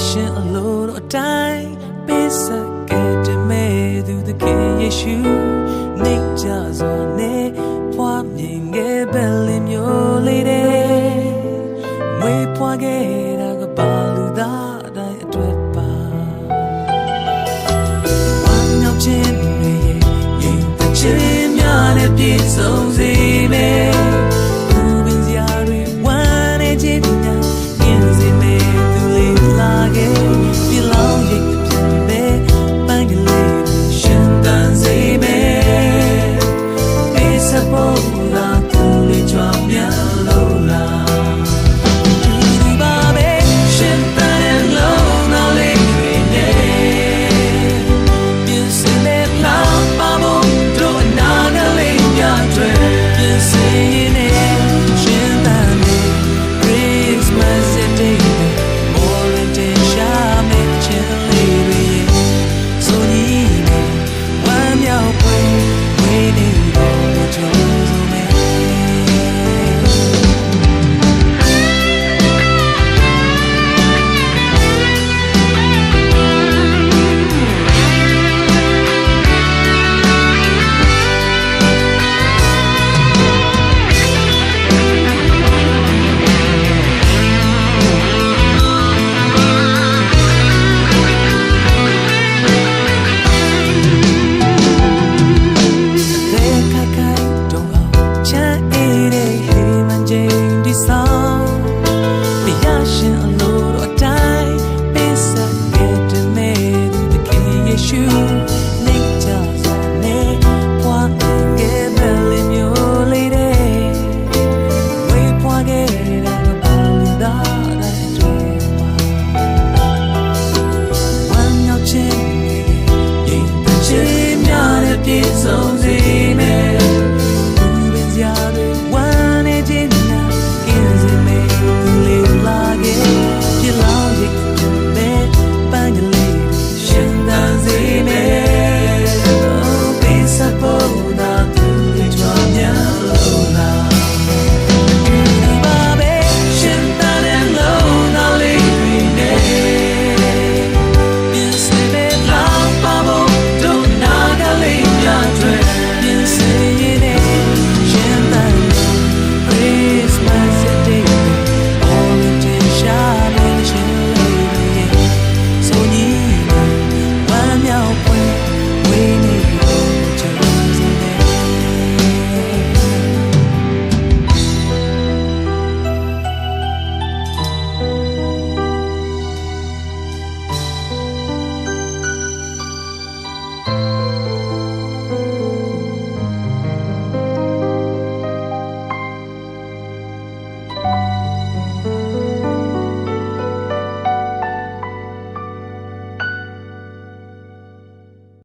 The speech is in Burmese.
ရှင်အလိုတော်အတိုင်းပေးဆက်ကဲတမဲသူသခင်ယေရှုနေကြစွာနဲ့ဖွာမြင်ခဲ့ပဲလင်းမျိုးလေးတဲ့မွေးဖွာခဲ့တာကပါလူသားအတိုင်းအတွက်ပါဝမ်းမြောက်ခြင်းတွေရဲ့ရင်တခြင်းများနဲ့ပြည့်စုံစေမယ်